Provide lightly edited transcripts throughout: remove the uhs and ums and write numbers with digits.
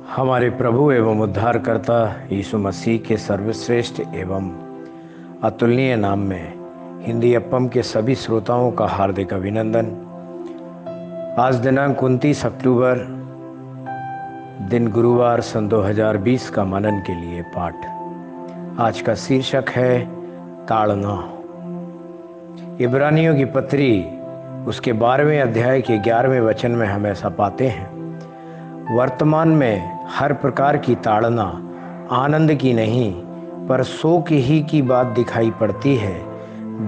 हमारे प्रभु एवं उद्धारकर्ता यीशु मसीह के सर्वश्रेष्ठ एवं अतुलनीय नाम में हिंदी अप्पम के सभी श्रोताओं का हार्दिक अभिनंदन। आज दिनांक 29 अक्टूबर दिन गुरुवार सन 2020 का मनन के लिए पाठ। आज का शीर्षक है ताड़ना। इब्रानियों की पत्री उसके 12वें अध्याय के 11वें वचन में हम ऐसा पाते हैं, वर्तमान में हर प्रकार की ताड़ना आनंद की नहीं पर शोक ही की बात दिखाई पड़ती है,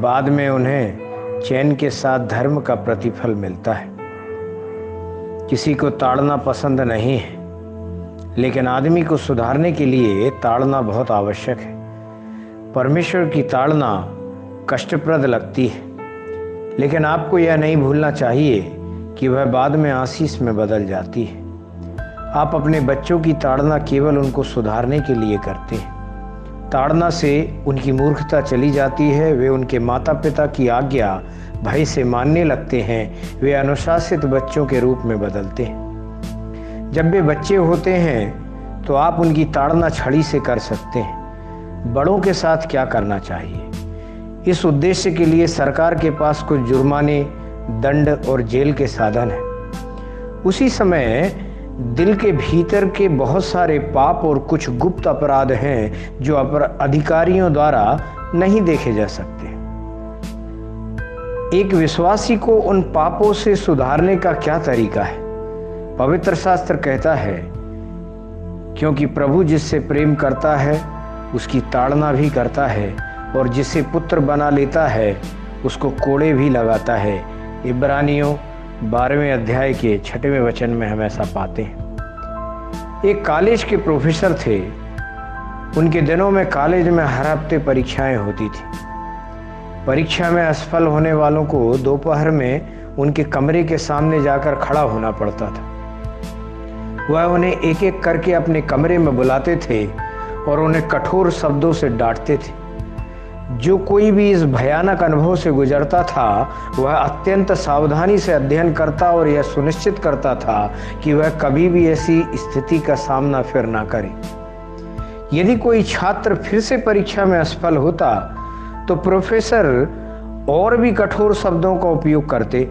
बाद में उन्हें चैन के साथ धर्म का प्रतिफल मिलता है। किसी को ताड़ना पसंद नहीं है, लेकिन आदमी को सुधारने के लिए ताड़ना बहुत आवश्यक है। परमेश्वर की ताड़ना कष्टप्रद लगती है, लेकिन आपको यह नहीं भूलना चाहिए कि वह बाद में आशीष में बदल जाती है। आप अपने बच्चों की ताड़ना केवल उनको सुधारने के लिए करते हैं। ताड़ना से उनकी मूर्खता चली जाती है, वे उनके माता पिता की आज्ञा भय से मानने लगते हैं, वे अनुशासित बच्चों के रूप में बदलते हैं। जब वे बच्चे होते हैं तो आप उनकी ताड़ना छड़ी से कर सकते हैं। बड़ों के साथ क्या करना चाहिए? इस उद्देश्य के लिए सरकार के पास कुछ जुर्माने, दंड और जेल के साधन हैं। उसी समय दिल के भीतर के बहुत सारे पाप और कुछ गुप्त अपराध हैं जो अधिकारियों द्वारा नहीं देखे जा सकते। एक विश्वासी को उन पापों से सुधारने का क्या तरीका है? पवित्र शास्त्र कहता है, क्योंकि प्रभु जिससे प्रेम करता है उसकी ताड़ना भी करता है, और जिसे पुत्र बना लेता है उसको कोड़े भी लगाता है। इब्रानियों 12वें अध्याय के 6वें वचन में हम ऐसा पाते हैं। एक कॉलेज के प्रोफेसर थे। उनके दिनों में कॉलेज में हर हफ्ते परीक्षाएं होती थी। परीक्षा में असफल होने वालों को दोपहर में उनके कमरे के सामने जाकर खड़ा होना पड़ता था। वह उन्हें एक एक करके अपने कमरे में बुलाते थे और उन्हें कठोर शब्दों से डांटते थे। जो कोई भी इस भयानक अनुभव से गुजरता था वह अत्यंत सावधानी से अध्ययन करता और यह सुनिश्चित करता था कि वह कभी भी ऐसी स्थिति का सामना फिर ना करे। यदि कोई छात्र फिर से परीक्षा में असफल होता तो प्रोफेसर और भी कठोर शब्दों का उपयोग करते।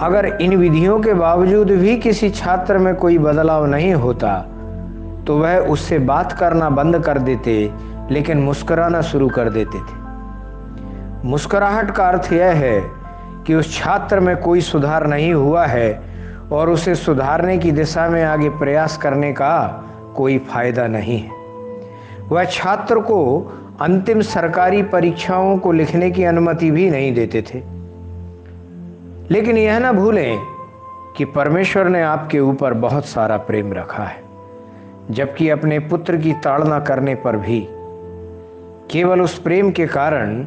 अगर इन विधियों के बावजूद भी किसी छात्र में कोई बदलाव नहीं होता तो वह उससे बात करना बंद कर देते, लेकिन मुस्कुराना शुरू कर देते थे। मुस्कुराहट का अर्थ यह है कि उस छात्र में कोई सुधार नहीं हुआ है और उसे सुधारने की दिशा में आगे प्रयास करने का कोई फायदा नहीं है। वह छात्र को अंतिम सरकारी परीक्षाओं को लिखने की अनुमति भी नहीं देते थे। लेकिन यह ना भूलें कि परमेश्वर ने आपके ऊपर बहुत सारा प्रेम रखा है, जबकि अपने पुत्र की ताड़ना करने पर भी केवल उस प्रेम के कारण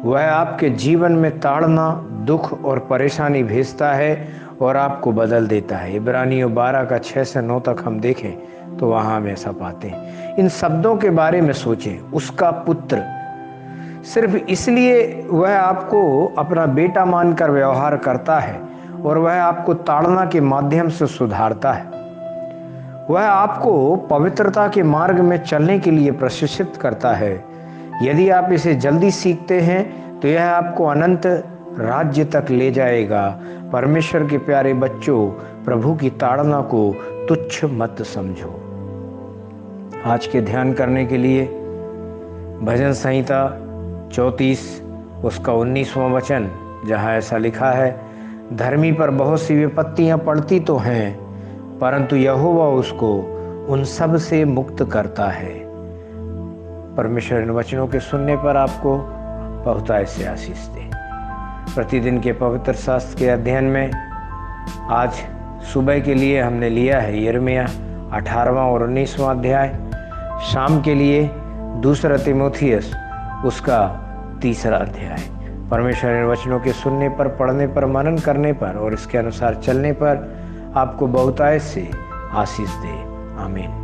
वह आपके जीवन में ताड़ना, दुख और परेशानी भेजता है और आपको बदल देता है। इब्रानियों 12 का 6 से 9 तक हम देखें तो वहां हम ऐसा पाते हैं। इन शब्दों के बारे में सोचें। उसका पुत्र, सिर्फ इसलिए वह आपको अपना बेटा मानकर व्यवहार करता है और वह आपको ताड़ना के माध्यम से सुधारता है। वह आपको पवित्रता के मार्ग में चलने के लिए प्रशिक्षित करता है। यदि आप इसे जल्दी सीखते हैं तो यह आपको अनंत राज्य तक ले जाएगा। परमेश्वर के प्यारे बच्चों, प्रभु की ताड़ना को तुच्छ मत समझो। आज के ध्यान करने के लिए भजन संहिता 34 उसका 19वां वचन, जहाँ ऐसा लिखा है, धर्मी पर बहुत सी विपत्तियां पड़ती तो हैं, परंतु यहोवा उसको उन सब से मुक्त करता है। परमेश्वर इन वचनों के सुनने पर आपको बहुतायत से आशीष दे। प्रतिदिन के पवित्र शास्त्र के अध्ययन में आज सुबह के लिए हमने लिया है यिर्मयाह 18वां और 19वां अध्याय। शाम के लिए 2 तीमुथियुस उसका 3रा अध्याय। परमेश्वर इन वचनों के सुनने पर, पढ़ने पर, मनन करने पर और इसके अनुसार चलने पर आपको बहुतायत से आशीष दे। आमीन।